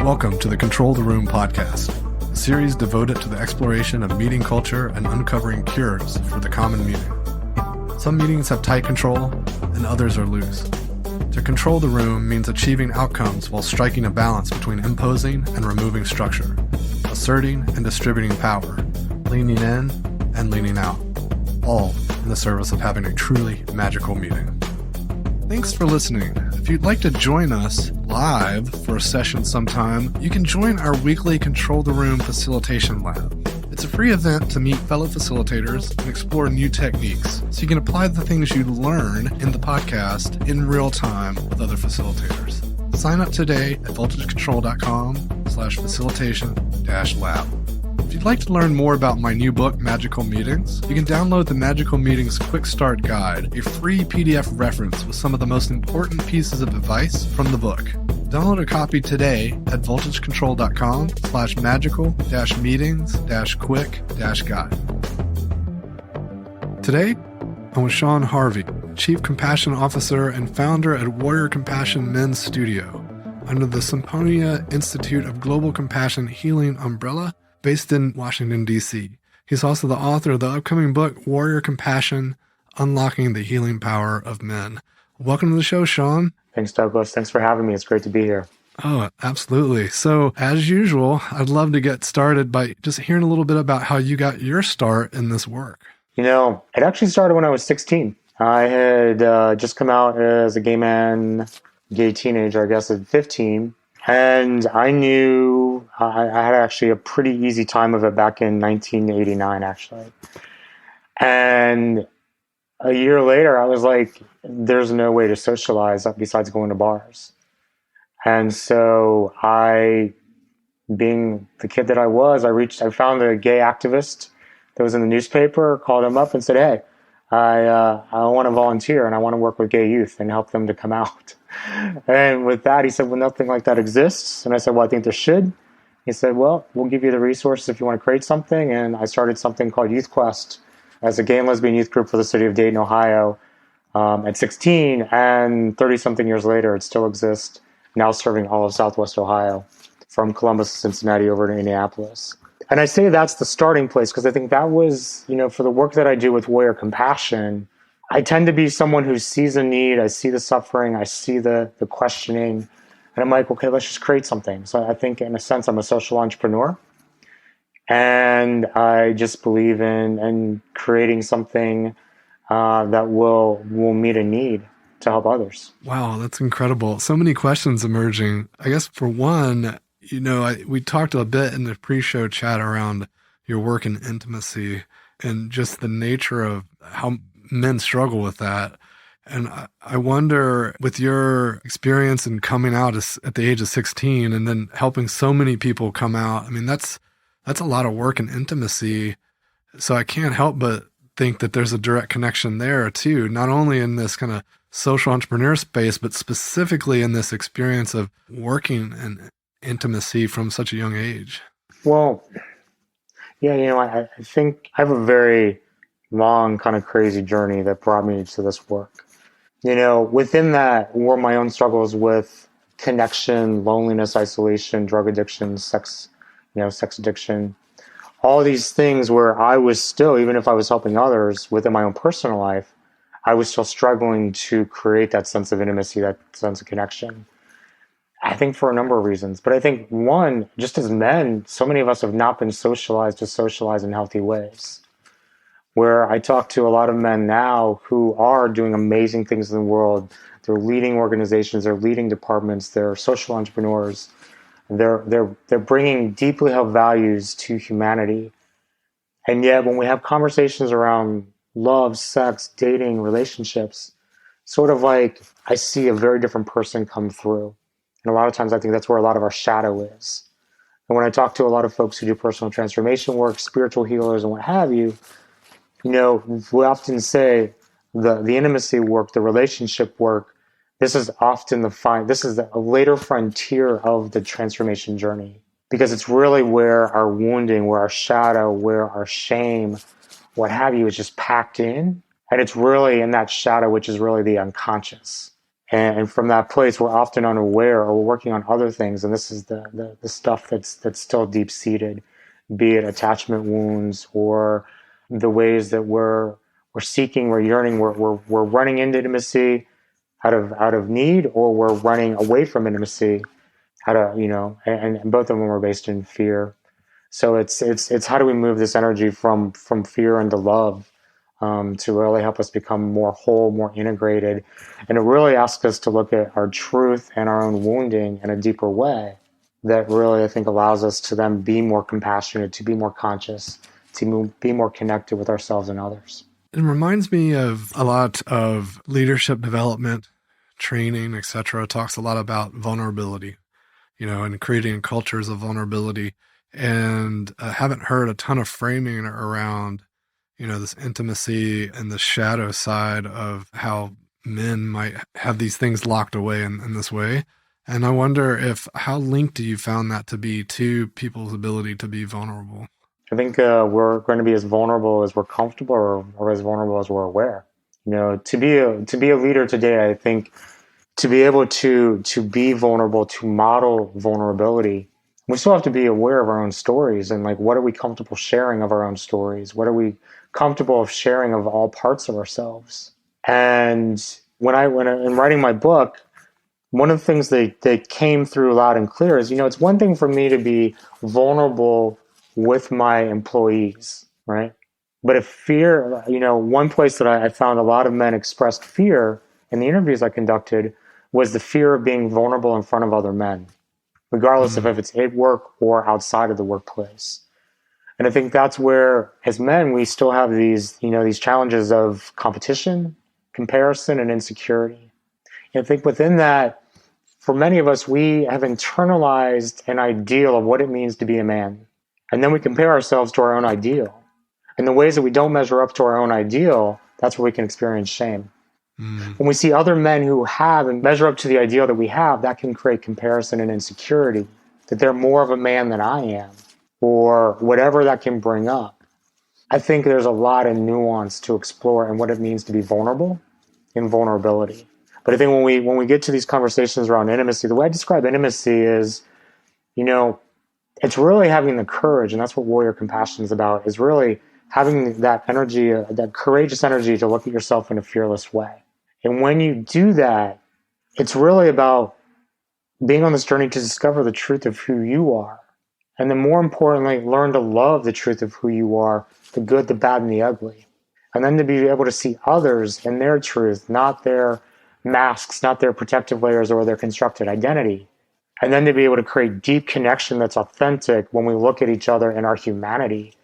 Welcome to the Control the Room podcast, a series devoted to the exploration of meeting culture and uncovering cures for the common meeting. Some meetings have tight control, and others are loose. To control the room means achieving outcomes while striking a balance between imposing and removing structure, asserting and distributing power, leaning in and leaning out, all in the service of having a truly magical meeting. Thanks for listening. If you'd like to join us live for a session sometime, you can join our weekly Control the Room Facilitation Lab. It's a free event to meet fellow facilitators and explore new techniques, so you can apply the things you learn in the podcast in real time with other facilitators. Sign up today at voltagecontrol.com/facilitation-lab. If you'd like to learn more about my new book, Magical Meetings, you can download the Magical Meetings Quick Start Guide, a free PDF reference with some of the most important pieces of advice from the book. Download a copy today at voltagecontrol.com/magical-meetings-quick-guide. Today, I'm with Sean Harvey, Chief Compassion Officer and founder at Warrior Compassion Men's Studio, under the Symphonia Institute of Global Compassion Healing umbrella, based in Washington, D.C. He's also the author of the upcoming book, Warrior Compassion, Unlocking the Healing Power of Men. Welcome to the show, Sean. Thanks, Douglas. Thanks for having me. It's great to be here. Oh, absolutely. So, as usual, I'd love to get started by just hearing a little bit about how you got your start in this work. You know, it actually started when I was 16. I had just come out as a gay man, gay teenager, I guess, at 15. And I knew I had actually a pretty easy time of it back in 1989, actually. And a year later, I was like, there's no way to socialize besides going to bars. And so being the kid that I was, I found a gay activist that was in the newspaper, called him up and said, hey, I want to volunteer and I want to work with gay youth and help them to come out. And with that, he said, well, nothing like that exists. And I said, well, I think there should. He said, well, we'll give you the resources if you want to create something. And I started something called Youthquest as a gay and lesbian youth group for the city of Dayton, Ohio, at 16. And 30-something years later, it still exists, now serving all of Southwest Ohio, from Columbus to Cincinnati over to Indianapolis. And I say that's the starting place because I think that was, for the work that I do with Warrior Compassion, I tend to be someone who sees a need, I see the suffering, I see the questioning, and I'm like, okay, let's just create something. So I think in a sense, I'm a social entrepreneur, and I just believe in creating something that will meet a need to help others. Wow, that's incredible. So many questions emerging. I guess for one, we talked a bit in the pre-show chat around your work in intimacy and just the nature of how men struggle with that. And I wonder, with your experience in coming out at the age of 16 and then helping so many people come out, I mean, that's a lot of work in intimacy. So I can't help but think that there's a direct connection there too, not only in this kind of social entrepreneur space, but specifically in this experience of working in intimacy from such a young age. Well, yeah, I think I have a very long, kind of crazy journey that brought me to this work. Within that were my own struggles with connection, loneliness, isolation, drug addiction, sex addiction, all these things where I was still, even if I was helping others within my own personal life, I was still struggling to create that sense of intimacy, that sense of connection. I think for a number of reasons. But I think one, just as men, so many of us have not been socialized to socialize in healthy ways. Where I talk to a lot of men now who are doing amazing things in the world. They're leading organizations, they're leading departments, they're social entrepreneurs. They're bringing deeply held values to humanity. And yet when we have conversations around love, sex, dating, relationships, sort of like I see a very different person come through. And a lot of times I think that's where a lot of our shadow is. And when I talk to a lot of folks who do personal transformation work, spiritual healers and what have you, we often say the intimacy work, the relationship work, this is often the later frontier of the transformation journey. Because it's really where our wounding, where our shadow, where our shame, what have you, is just packed in. And it's really in that shadow, which is really the unconscious. And from that place, we're often unaware, or we're working on other things. And this is the stuff that's still deep seated, be it attachment wounds or the ways that we're seeking, we're yearning, we're running into intimacy out of need, or we're running away from intimacy out of, and both of them are based in fear. So it's how do we move this energy from fear into love, to really help us become more whole, more integrated, and it really asks us to look at our truth and our own wounding in a deeper way. That really, I think, allows us to then be more compassionate, to be more conscious, to be more connected with ourselves and others. It reminds me of a lot of leadership development, training, etc. Talks a lot about vulnerability, and creating cultures of vulnerability. And I haven't heard a ton of framing around, this intimacy and the shadow side of how men might have these things locked away in this way. And I wonder how linked do you found that to be to people's ability to be vulnerable? I think we're going to be as vulnerable as we're comfortable, or as vulnerable as we're aware. To be a leader today, I think to be able to be vulnerable, to model vulnerability, we still have to be aware of our own stories and like what are we comfortable sharing of our own stories? What are we comfortable of sharing of all parts of ourselves? And when in writing my book, one of the things that came through loud and clear is, it's one thing for me to be vulnerable with my employees, right? But if fear, one place that I found a lot of men expressed fear in the interviews I conducted was the fear of being vulnerable in front of other men, regardless of if it's at work or outside of the workplace. And I think that's where, as men, we still have these challenges of competition, comparison, and insecurity. And I think within that, for many of us, we have internalized an ideal of what it means to be a man. And then we compare ourselves to our own ideal. And the ways that we don't measure up to our own ideal, that's where we can experience shame. When we see other men who have and measure up to the ideal that we have, that can create comparison and insecurity, that they're more of a man than I am, or whatever that can bring up. I think there's a lot of nuance to explore in what it means to be vulnerable and vulnerability. But I think when we get to these conversations around intimacy, the way I describe intimacy is, it's really having the courage, and that's what warrior compassion is about, is really having that energy, that courageous energy to look at yourself in a fearless way. And when you do that, it's really about being on this journey to discover the truth of who you are. And then more importantly, learn to love the truth of who you are, the good, the bad, and the ugly. And then to be able to see others in their truth, not their masks, not their protective layers or their constructed identity. And then to be able to create deep connection that's authentic when we look at each other in our humanity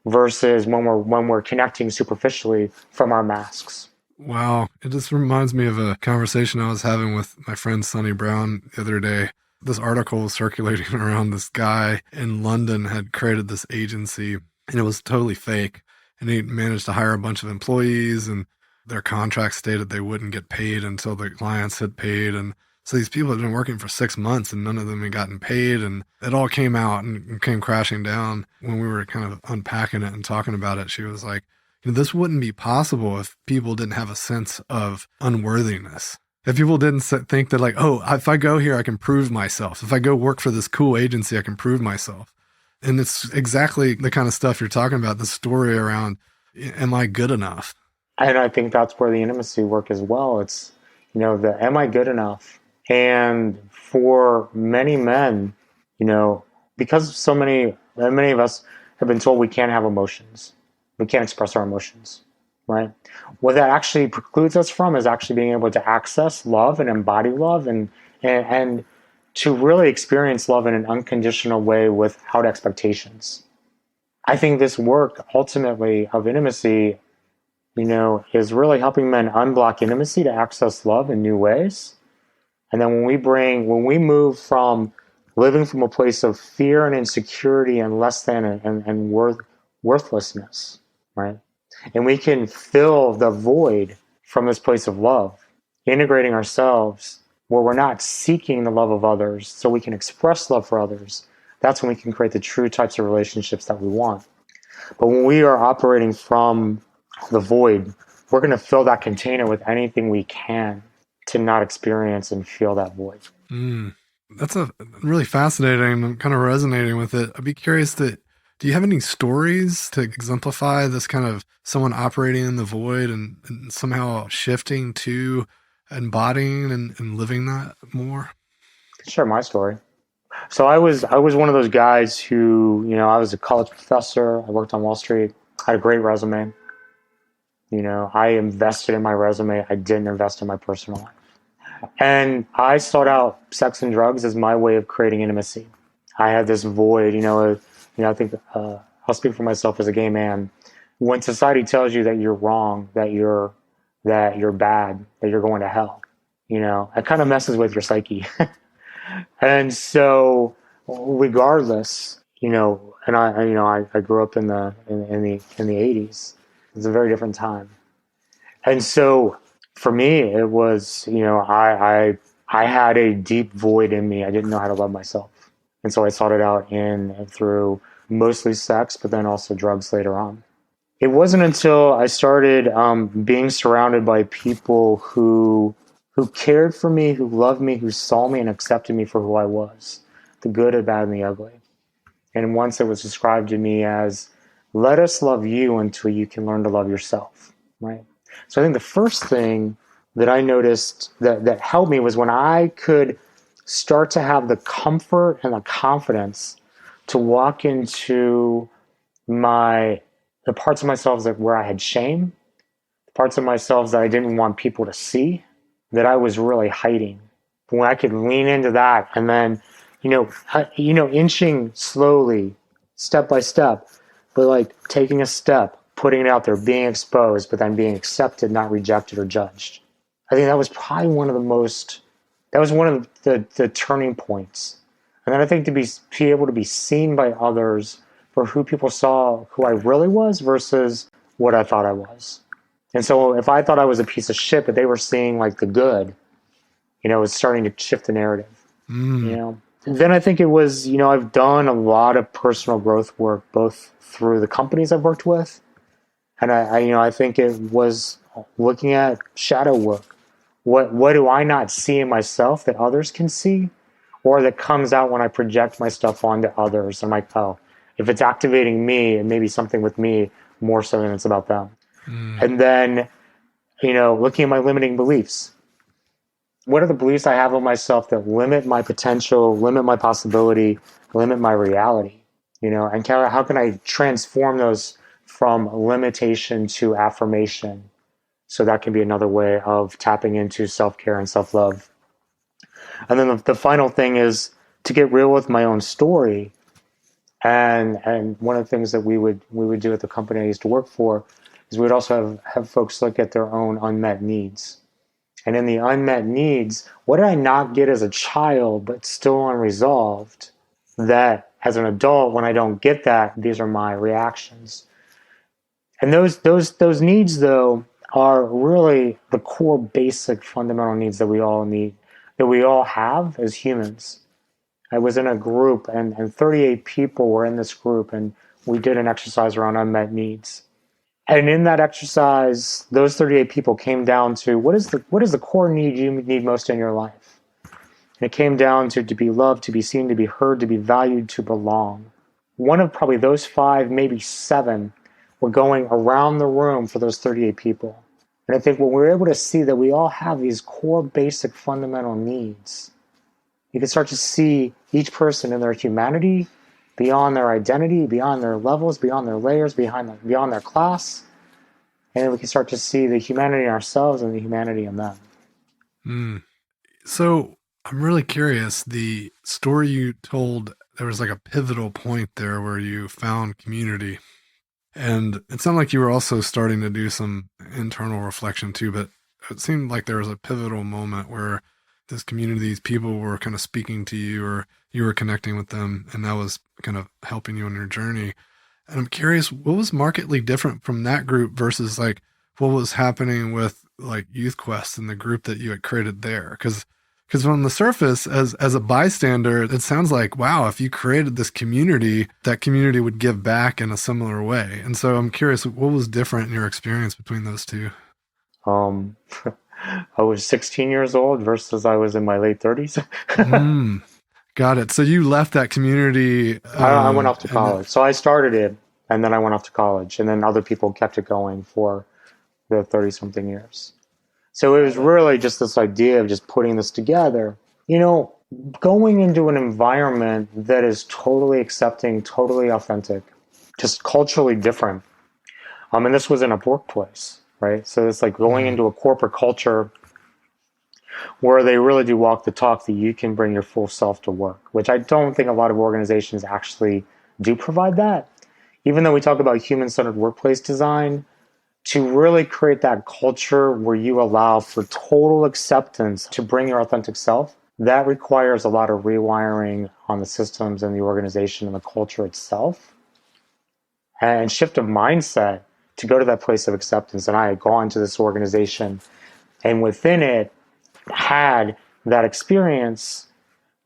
versus when we're connecting superficially from our masks. Wow. It just reminds me of a conversation I was having with my friend Sonny Brown the other day. This article was circulating around. This guy in London had created this agency, and it was totally fake. And he managed to hire a bunch of employees, and their contract stated they wouldn't get paid until the clients had paid. And so these people had been working for 6 months and none of them had gotten paid. And it all came out and came crashing down. When we were kind of unpacking it and talking about it, she was like, this wouldn't be possible if people didn't have a sense of unworthiness. If people didn't think that like, oh, if I go here, I can prove myself. If I go work for this cool agency, I can prove myself. And it's exactly the kind of stuff you're talking about, the story around, am I good enough? And I think that's where the intimacy work as well. It's, the am I good enough? And for many men, because so many of us have been told we can't have emotions. We can't express our emotions, right? What that actually precludes us from is actually being able to access love and embody love and to really experience love in an unconditional way without expectations. I think this work ultimately of intimacy, is really helping men unblock intimacy to access love in new ways. And then when we move from living from a place of fear and insecurity and less than and worthlessness, right? And we can fill the void from this place of love, integrating ourselves where we're not seeking the love of others so we can express love for others. That's when we can create the true types of relationships that we want. But when we are operating from the void, we're going to fill that container with anything we can. to not experience and feel that void. That's a really fascinating. I'm kind of resonating with it. I'd be curious do you have any stories to exemplify this kind of someone operating in the void and somehow shifting to embodying and living that more? Share my story. So I was one of those guys who, I was a college professor. I worked on Wall Street. I had a great resume. I invested in my resume. I didn't invest in my personal life. And I sought out sex and drugs as my way of creating intimacy. I had this void, I think I'll speak for myself as a gay man. When society tells you that you're wrong, that you're bad, that you're going to hell, it kind of messes with your psyche. And so regardless, and I grew up in the 80s. It's a very different time. And so for me, it was, I had a deep void in me. I didn't know how to love myself. And so I sought it out through mostly sex, but then also drugs later on. It wasn't until I started being surrounded by people who cared for me, who loved me, who saw me and accepted me for who I was, the good, the bad, and the ugly. And once it was described to me as, let us love you until you can learn to love yourself, right? So I think the first thing that I noticed that helped me was when I could start to have the comfort and the confidence to walk into the parts of myself where I had shame, the parts of myself that I didn't want people to see, that I was really hiding. But when I could lean into that and then, inching slowly, step by step, but like taking a step, putting it out there, being exposed, but then being accepted, not rejected or judged. I think that was probably one of the turning points. And then I think to be able to be seen by others for who people saw who I really was versus what I thought I was. And so if I thought I was a piece of shit, but they were seeing like the good, it was starting to shift the narrative. Then I think it was, I've done a lot of personal growth work, both through the companies I've worked with. And I think it was looking at shadow work. What do I not see in myself that others can see, or that comes out when I project my stuff onto others? I'm like, oh, if it's activating me, it may be something with me more so than it's about them. And then, looking at my limiting beliefs. What are the beliefs I have of myself that limit my potential, limit my possibility, limit my reality? And how can I transform those from limitation to affirmation? So that can be another way of tapping into self-care and self-love. And then the final thing is to get real with my own story. And one of the things that we would do at the company I used to work for is we would also have folks look at their own unmet needs. And in the unmet needs, what did I not get as a child but still unresolved, that as an adult, when I don't get that, these are my reactions. And those needs, though, are really the core basic fundamental needs that we all need, that we all have as humans. I was in a group and 38 people were in this group, and we did an exercise around unmet needs. And in that exercise, those 38 people came down to what is the core need you need most in your life? And it came down to be loved, to be seen, to be heard, to be valued, to belong. One of probably those 5, maybe 7, were going around the room for those 38 people. And I think when we're able to see that we all have these core basic fundamental needs, you can start to see each person in their humanity, beyond their identity, beyond their levels, beyond their layers, beyond their class. And then we can start to see the humanity in ourselves and the humanity in them. So I'm really curious, the story you told, there was like a pivotal point there where you found community. And it sounded like you were also starting to do some internal reflection too, but it seemed like there was a pivotal moment where this community, these people were kind of speaking to you, or you were connecting with them, and that was kind of helping you on your journey. And I'm curious, what was markedly different from that group versus like what was happening with like Youthquest and the group that you had created there? Because on the surface, as a bystander, it sounds like, wow, if you created this community, that community would give back in a similar way. And so I'm curious, what was different in your experience between those two? I was 16 years old versus I was in my late 30s. Mm, got it. So you left that community, I went off to and then, college. So I started it and then I went off to college and then other people kept it going for the 30 something years. So it was really just this idea of just putting this together. You know, going into an environment that is totally accepting, totally authentic, just culturally different. And this was in a workplace, right? So it's like going mm, into a corporate culture where they really do walk the talk that you can bring your full self to work, which I don't think a lot of organizations actually do provide that. Even though we talk about human-centered workplace design, to really create that culture where you allow for total acceptance to bring your authentic self, that requires a lot of rewiring on the systems and the organization and the culture itself and shift of mindset to go to that place of acceptance. And I had gone to this organization and within it had that experience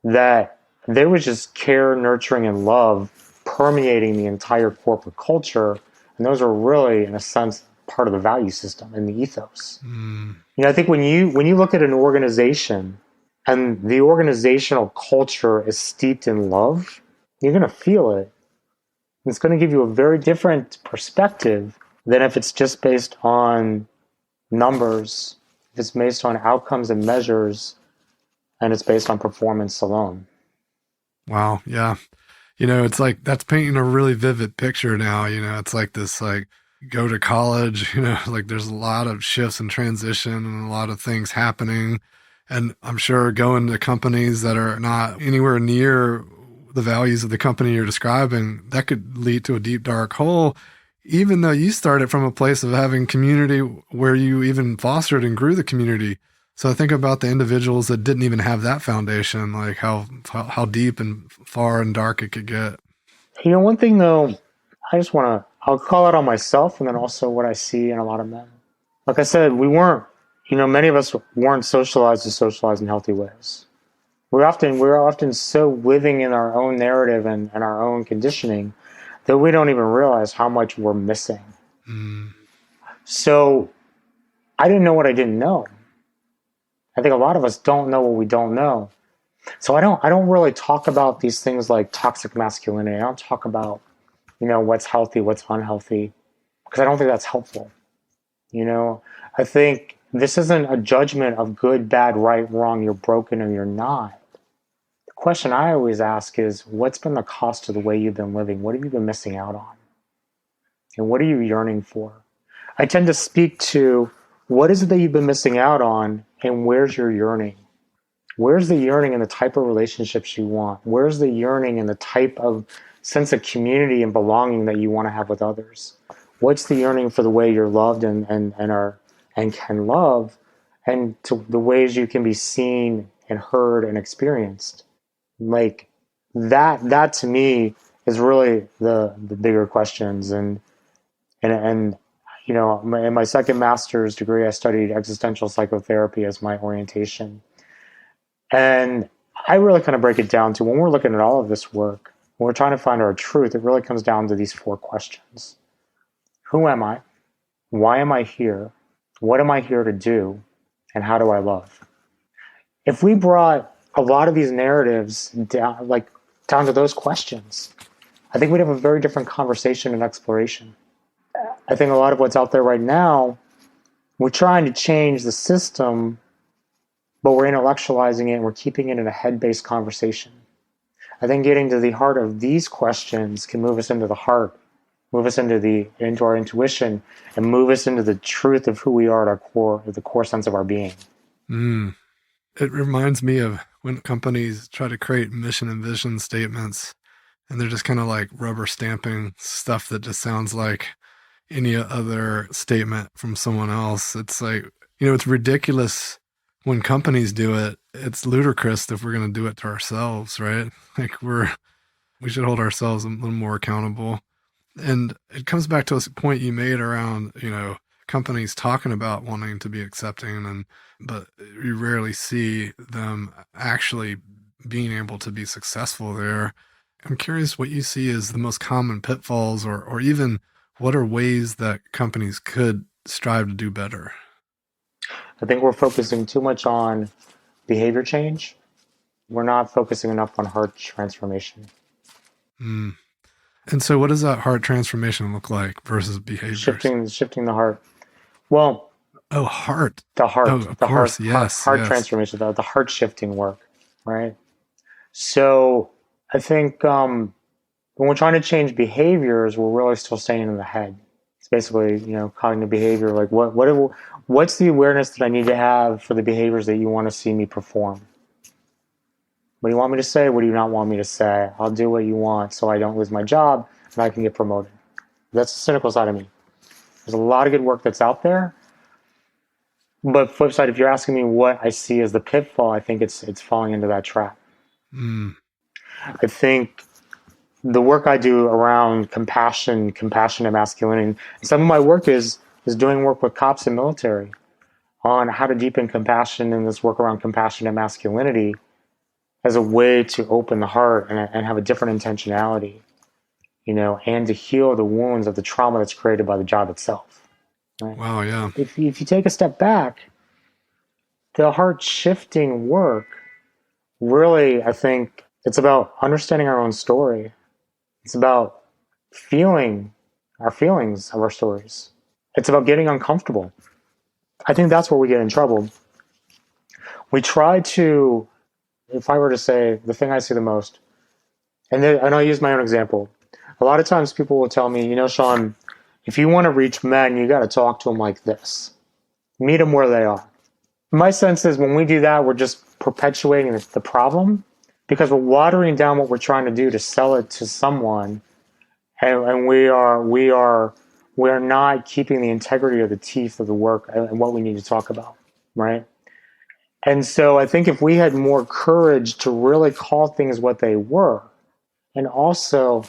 that there was just care, nurturing, and love permeating the entire corporate culture. And those are really, in a sense, part of the value system and the ethos. mm, You know, I think when you look at an organization and the organizational culture is steeped in love, you're going to feel it. It's going to give you a very different perspective than if it's just based on numbers, if it's based on outcomes and measures, and it's based on performance alone. wow. Yeah. It's like that's painting a really vivid picture now. It's like this, like, go to college, like there's a lot of shifts and transition and a lot of things happening. And I'm sure going to companies that are not anywhere near the values of the company you're describing, that could lead to a deep, dark hole, even though you started from a place of having community where you even fostered and grew the community. So I think about the individuals that didn't even have that foundation, like how deep and far and dark it could get. You know, one thing though, I'll call it on myself and then also what I see in a lot of men. Like I said, many of us weren't socialized to socialize in healthy ways. We're often so living in our own narrative and our own conditioning that we don't even realize how much we're missing. Mm, So I didn't know what I didn't know. I think a lot of us don't know what we don't know. So I don't really talk about these things like toxic masculinity. I don't talk about, what's healthy, what's unhealthy, because I don't think that's helpful. You know, I think this isn't a judgment of good, bad, right, wrong, you're broken or you're not. The question I always ask is, what's been the cost of the way you've been living? What have you been missing out on? And what are you yearning for? I tend to speak to what is it that you've been missing out on and where's your yearning? Where's the yearning in the type of relationships you want? Where's the yearning in the type of sense of community and belonging that you want to have with others? What's the yearning for the way you're loved and can love, and to the ways you can be seen and heard and experienced? Like that to me is really the bigger questions. And in my second master's degree, I studied existential psychotherapy as my orientation. And I really kind of break it down to when we're looking at all of this work, when we're trying to find our truth, it really comes down to these four questions. Who am I? Why am I here? What am I here to do? And how do I love? If we brought a lot of these narratives down to those questions, I think we'd have a very different conversation and exploration. I think a lot of what's out there right now, we're trying to change the system, but we're intellectualizing it and we're keeping it in a head-based conversation. I think getting to the heart of these questions can move us into the heart, move us into our intuition, and move us into the truth of who we are at our core, at the core sense of our being. mm. It reminds me of when companies try to create mission and vision statements, and they're just kind of like rubber stamping stuff that just sounds like any other statement from someone else. It's like, it's ridiculous when companies do it. It's ludicrous if we're going to do it to ourselves, right? Like we should hold ourselves a little more accountable. And it comes back to a point you made around, companies talking about wanting to be accepting, but you rarely see them actually being able to be successful there. I'm curious what you see as the most common pitfalls, or even what are ways that companies could strive to do better? I think we're focusing too much on behavior change. We're not focusing enough on heart transformation. Mm. And so what does that heart transformation look like versus behaviors? Shifting the heart. Well, heart. the heart, Oh, of course. Yes. heart transformation, the heart shifting work, right? So I think when we're trying to change behaviors, we're really still staying in the head. It's basically, cognitive behavior. Like what's the awareness that I need to have for the behaviors that you want to see me perform? What do you want me to say? What do you not want me to say? I'll do what you want so I don't lose my job and I can get promoted. That's the cynical side of me. There's a lot of good work that's out there. But flip side, if you're asking me what I see as the pitfall, I think it's falling into that trap. I think the work I do around compassionate masculinity, some of my work is doing work with cops and military on how to deepen compassion and this work around compassionate masculinity as a way to open the heart and have a different intentionality, and to heal the wounds of the trauma that's created by the job itself. Right? Wow, yeah. If you take a step back, the heart shifting work, really, I think it's about understanding our own story. It's about feeling our feelings of our stories. It's about getting uncomfortable. I think that's where we get in trouble. We try to, if I were to say the thing I see the most, and I'll use my own example. A lot of times people will tell me, Sean, if you want to reach men, you got to talk to them like this. Meet them where they are. My sense is when we do that, we're just perpetuating the problem because we're watering down what we're trying to do to sell it to someone, and we're not keeping the integrity of the teeth of the work and what we need to talk about, right? And so I think if we had more courage to really call things what they were, and also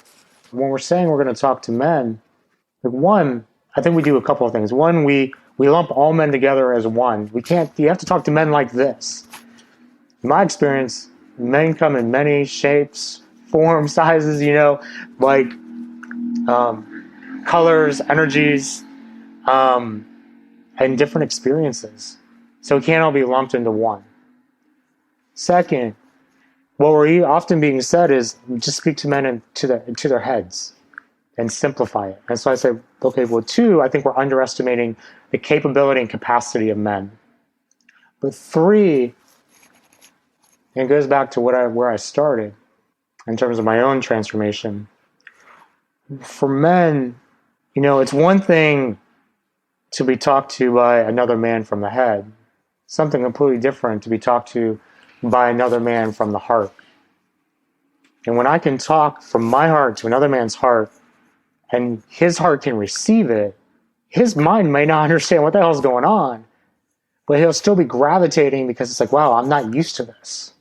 when we're saying we're going to talk to men, like one, I think we do a couple of things. One, we lump all men together as one. You have to talk to men like this. In my experience, men come in many shapes, forms, sizes, like colors, energies, and different experiences. So it can't all be lumped into one. Second, what we're often being said is just speak to men to their heads and simplify it. And so I say, okay, well, two, I think we're underestimating the capability and capacity of men. But three, and it goes back to where I started in terms of my own transformation. For men, it's one thing to be talked to by another man from the head, something completely different to be talked to by another man from the heart. And when I can talk from my heart to another man's heart, and his heart can receive it, his mind may not understand what the hell's going on, but he'll still be gravitating because it's like, wow, I'm not used to this.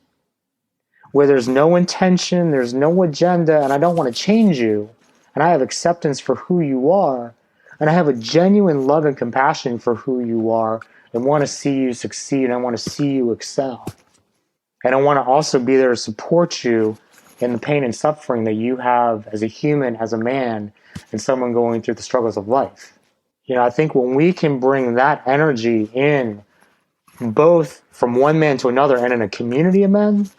Where there's no intention, there's no agenda, and I don't want to change you, and I have acceptance for who you are, and I have a genuine love and compassion for who you are, and want to see you succeed, and I want to see you excel. And I want to also be there to support you in the pain and suffering that you have as a human, as a man, and someone going through the struggles of life. I think when we can bring that energy in, both from one man to another and in a community of men,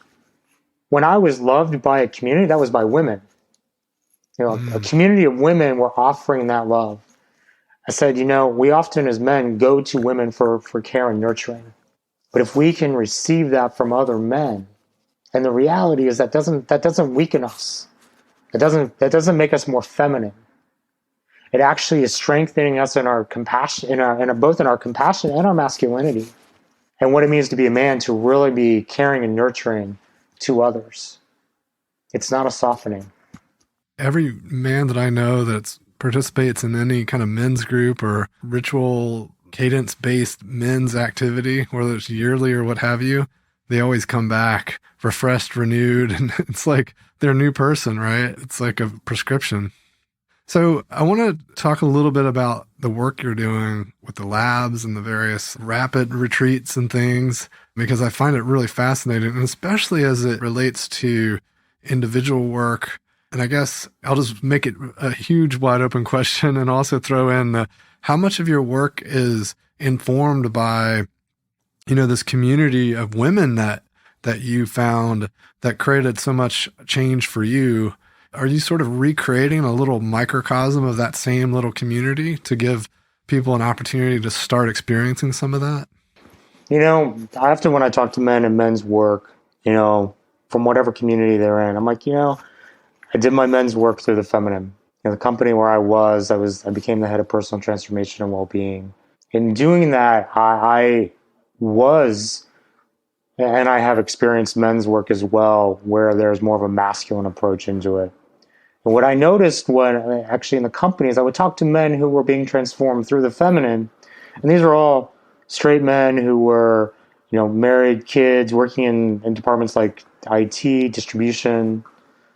when I was loved by a community, that was by women. A community of women were offering that love. I said, we often as men go to women for care and nurturing. But if we can receive that from other men, and the reality is that doesn't weaken us. That doesn't make us more feminine. It actually is strengthening us in our compassion, both in our compassion and our masculinity, and what it means to be a man, to really be caring and nurturing to others. It's not a softening. Every man that I know that participates in any kind of men's group or ritual cadence-based men's activity, whether it's yearly or what have you, they always come back refreshed, renewed, and it's like they're a new person, right? It's like a prescription. So I want to talk a little bit about the work you're doing with the labs and the various rapid retreats and things, because I find it really fascinating, and especially as it relates to individual work. And I guess I'll just make it a huge wide open question and also throw in how much of your work is informed by this community of women that you found that created so much change for you. Are you sort of recreating a little microcosm of that same little community to give people an opportunity to start experiencing some of that? Often when I talk to men and men's work, from whatever community they're in, I'm like, I did my men's work through the feminine. The company where I became the head of personal transformation and well-being. In doing that, I was, and I have experienced men's work as well, where there's more of a masculine approach into it. And what I noticed actually in the company is I would talk to men who were being transformed through the feminine, and these are all straight men who were, married, kids, working in departments like IT, distribution,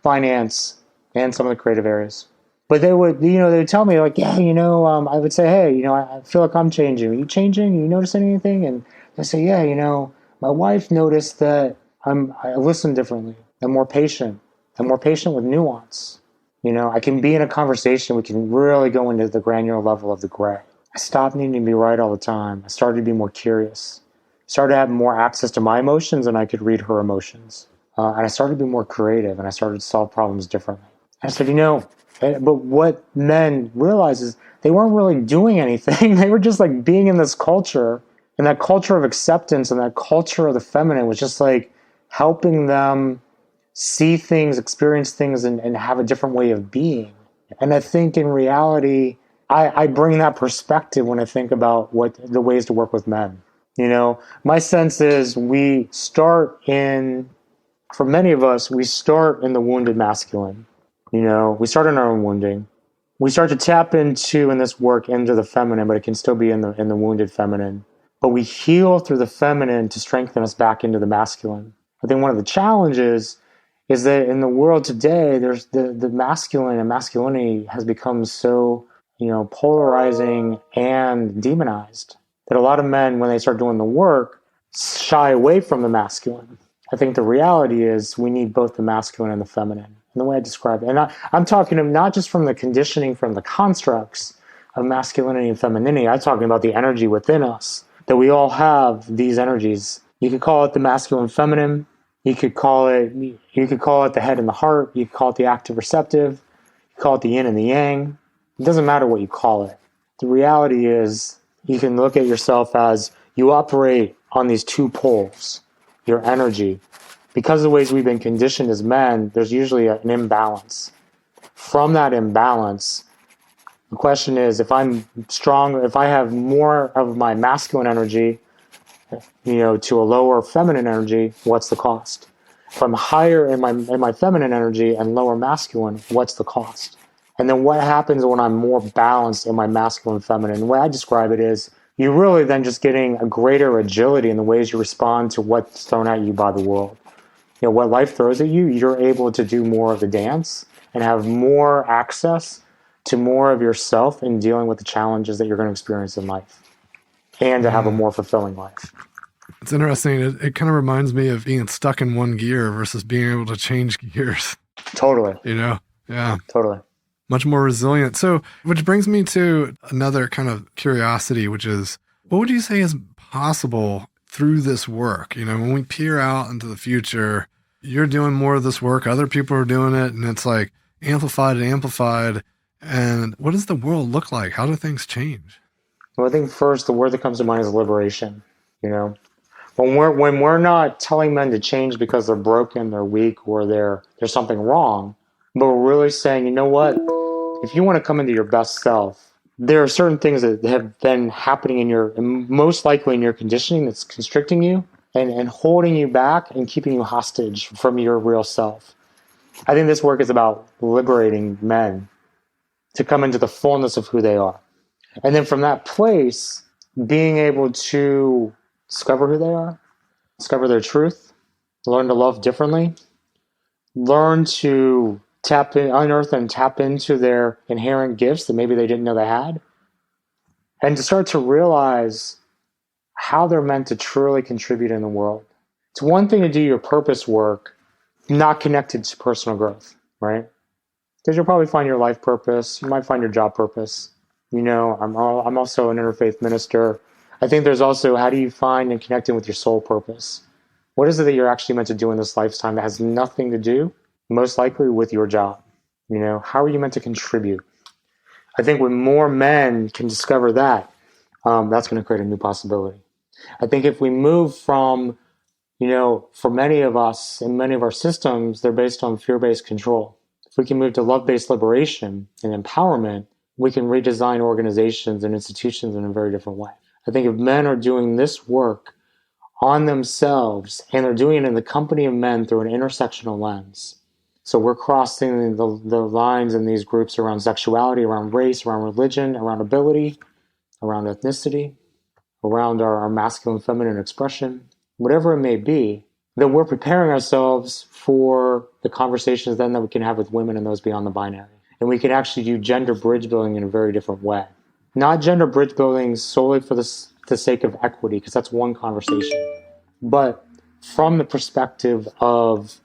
finance, and some of the creative areas. But they would tell me like, yeah, I would say, hey, I feel like I'm changing. Are you changing? Are you noticing anything? And they say, yeah, my wife noticed that I listen differently. I'm more patient. I'm more patient with nuance. I can be in a conversation. We can really go into the granular level of the gray. I stopped needing to be right all the time. I started to be more curious. I started to have more access to my emotions, and I could read her emotions. And I started to be more creative, and I started to solve problems differently. I said, but what men realized is they weren't really doing anything. They were just like being in this culture, and that culture of acceptance and that culture of the feminine was just like helping them see things, experience things, and have a different way of being. And I think in reality, I bring that perspective when I think about what the ways to work with men. My sense is for many of us, we start in the wounded masculine. We start in our own wounding. We start to tap into, in this work, into the feminine, but it can still be in the wounded feminine. But we heal through the feminine to strengthen us back into the masculine. I think one of the challenges is that in the world today, there's the masculine and masculinity has become so, polarizing and demonized that a lot of men, when they start doing the work, shy away from the masculine. I think the reality is we need both the masculine and the feminine. And the way I describe it, and I'm talking not just from the conditioning, from the constructs of masculinity and femininity. I'm talking about the energy within us, that we all have these energies. You could call it the masculine feminine. You could call it the head and the heart. You could call it the active receptive. You could call it the yin and the yang. It doesn't matter what you call it. The reality is you can look at yourself as you operate on these two poles, your energy. Because of the ways we've been conditioned as men, there's usually an imbalance. From that imbalance, the question is, if I'm strong, if I have more of my masculine energy, to a lower feminine energy, what's the cost? If I'm higher in my feminine energy and lower masculine, what's the cost? And then what happens when I'm more balanced in my masculine and feminine? The way I describe it is you're really then just getting a greater agility in the ways you respond to what's thrown at you by the world. What life throws at you, you're able to do more of the dance and have more access to more of yourself in dealing with the challenges that you're going to experience in life, and to have a more fulfilling life. It's interesting. It kind of reminds me of being stuck in one gear versus being able to change gears. Totally. Yeah. Totally. Much more resilient. So, which brings me to another kind of curiosity, which is, what would you say is possible through this work? When we peer out into the future, you're doing more of this work, other people are doing it, and it's like amplified and amplified. And what does the world look like? How do things change? Well, I think first, the word that comes to mind is liberation. When we're not telling men to change because they're broken, they're weak, or there's something wrong, but we're really saying, you know what? If you want to come into your best self, there are certain things that have been happening most likely in your conditioning that's constricting you and holding you back and keeping you hostage from your real self. I think this work is about liberating men to come into the fullness of who they are. And then from that place, being able to discover who they are, discover their truth, learn to love differently, learn to unearth and tap into their inherent gifts that maybe they didn't know they had, and to start to realize how they're meant to truly contribute in the world. It's one thing to do your purpose work not connected to personal growth, right? Because you'll probably find your life purpose. You might find your job purpose. I'm also an interfaith minister. I think there's also, how do you find and connect in with your soul purpose? What is it that you're actually meant to do in this lifetime that has nothing to do, most likely, with your job? How are you meant to contribute? I think when more men can discover that, that's going to create a new possibility. I think if we move from, for many of us and many of our systems, they're based on fear-based control. If we can move to love-based liberation and empowerment, we can redesign organizations and institutions in a very different way. I think if men are doing this work on themselves and they're doing it in the company of men through an intersectional lens, so we're crossing the lines in these groups around sexuality, around race, around religion, around ability, around ethnicity, around our masculine, feminine expression, whatever it may be, then we're preparing ourselves for the conversations then that we can have with women and those beyond the binary. And we can actually do gender bridge building in a very different way. Not gender bridge building solely for the sake of equity, because that's one conversation, but from the perspective of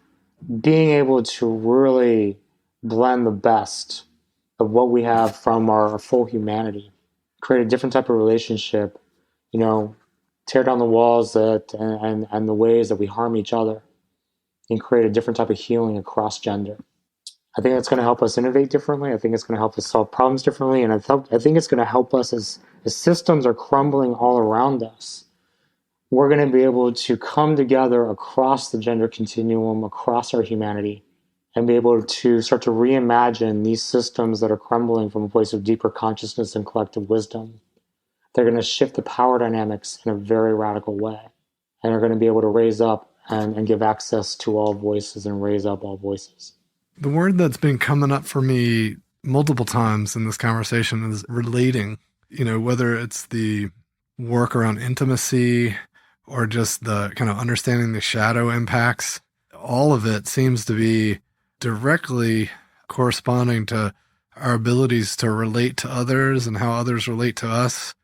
being able to really blend the best of what we have from our full humanity, create a different type of relationship, tear down the walls and the ways that we harm each other, and create a different type of healing across gender. I think that's going to help us innovate differently. I think it's going to help us solve problems differently. And I think it's going to help us as systems are crumbling all around us. We're going to be able to come together across the gender continuum, across our humanity, and be able to start to reimagine these systems that are crumbling from a place of deeper consciousness and collective wisdom. They're going to shift the power dynamics in a very radical way, and are going to be able to raise up and give access to all voices and raise up all voices. The word that's been coming up for me multiple times in this conversation is relating, whether it's the work around intimacy or just the kind of understanding the shadow impacts. All of it seems to be directly corresponding to our abilities to relate to others and how others relate to us.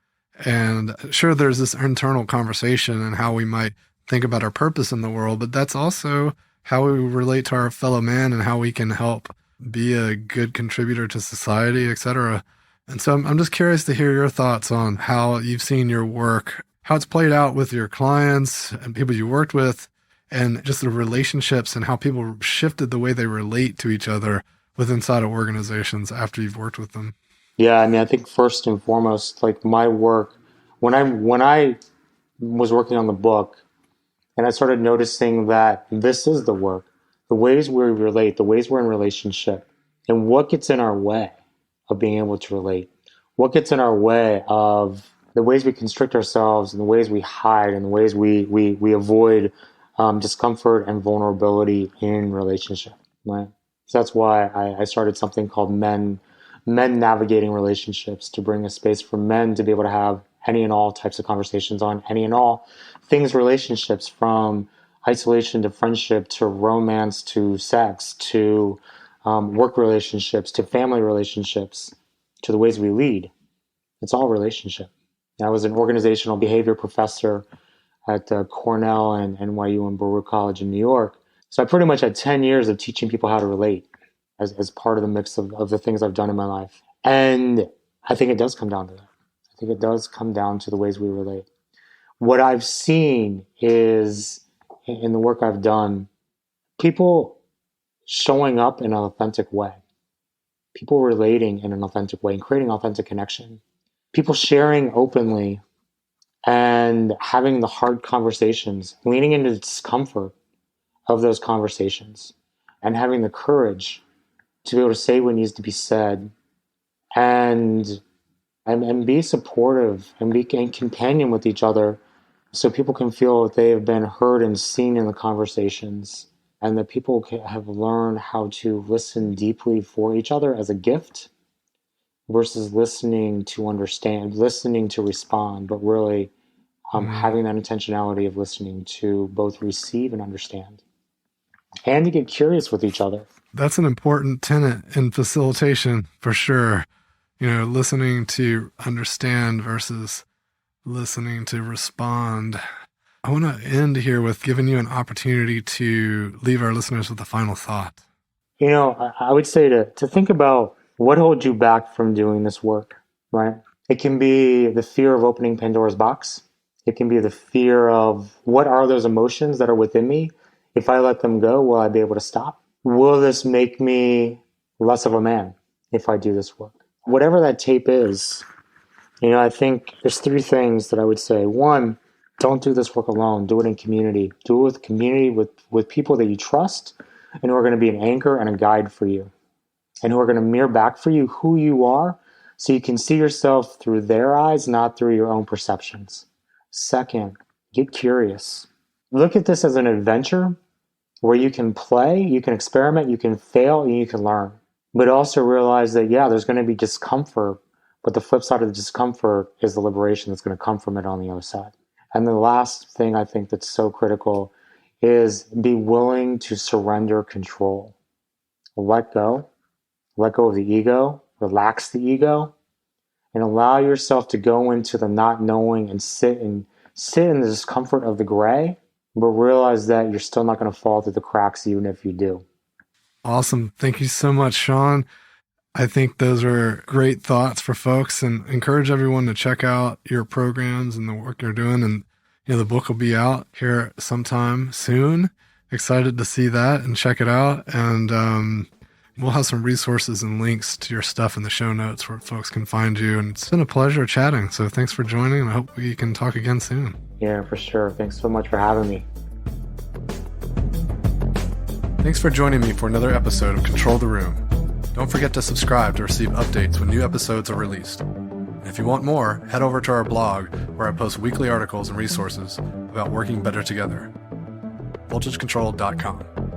And sure, there's this internal conversation and how we might think about our purpose in the world, but that's also how we relate to our fellow man and how we can help be a good contributor to society, etc. And so I'm just curious to hear your thoughts on how you've seen your work, how it's played out with your clients and people you worked with, and just the relationships and how people shifted the way they relate to each other within inside of organizations after you've worked with them. Yeah, I think first and foremost, like my work, when I was working on the book, and I started noticing that this is the work, the ways we relate, the ways we're in relationship, and what gets in our way of being able to relate, what gets in our way of the ways we constrict ourselves and the ways we hide and the ways we avoid discomfort and vulnerability in relationship, right? So that's why I started something called Men Navigating Relationships, to bring a space for men to be able to have any and all types of conversations on any and all things, relationships, from isolation to friendship to romance to sex to work relationships to family relationships to the ways we lead. It's all relationship. I was an organizational behavior professor at Cornell and NYU and Baruch College in New York. So I pretty much had 10 years of teaching people how to relate as part of the mix of the things I've done in my life. And I think it does come down to that. I think it does come down to the ways we relate. What I've seen is, in the work I've done, people showing up in an authentic way, people relating in an authentic way and creating authentic connection, people sharing openly and having the hard conversations, leaning into the discomfort of those conversations and having the courage to be able to say what needs to be said and be supportive and be in companion with each other, so people can feel that they have been heard and seen in the conversations, and that people have learned how to listen deeply for each other as a gift versus listening to understand, listening to respond, but really having that intentionality of listening to both receive and understand, and to get curious with each other. That's an important tenet in facilitation, for sure. Listening to understand versus listening to respond. I want to end here with giving you an opportunity to leave our listeners with a final thought. I would say to think about what holds you back from doing this work, right? It can be the fear of opening Pandora's box. It can be the fear of what are those emotions that are within me? If I let them go, will I be able to stop? Will this make me less of a man if I do this work? Whatever that tape is, I think there's three things that I would say. One, don't do this work alone. Do it in community. Do it with community, with people that you trust and who are going to be an anchor and a guide for you and who are going to mirror back for you who you are so you can see yourself through their eyes, not through your own perceptions. Second, get curious. Look at this as an adventure where you can play, you can experiment, you can fail, and you can learn. But also realize that, there's going to be discomfort, but the flip side of the discomfort is the liberation that's going to come from it on the other side. And the last thing I think that's so critical is be willing to surrender control. Let go of the ego, relax the ego, and allow yourself to go into the not knowing and sit in the discomfort of the gray, but realize that you're still not going to fall through the cracks even if you do. Awesome. Thank you so much, Sean. I think those are great thoughts for folks, and encourage everyone to check out your programs and the work you're doing. And, the book will be out here sometime soon. Excited to see that and check it out. And we'll have some resources and links to your stuff in the show notes where folks can find you. And it's been a pleasure chatting. So thanks for joining, and I hope we can talk again soon. Yeah, for sure. Thanks so much for having me. Thanks for joining me for another episode of Control the Room. Don't forget to subscribe to receive updates when new episodes are released. And if you want more, head over to our blog where I post weekly articles and resources about working better together. VoltageControl.com.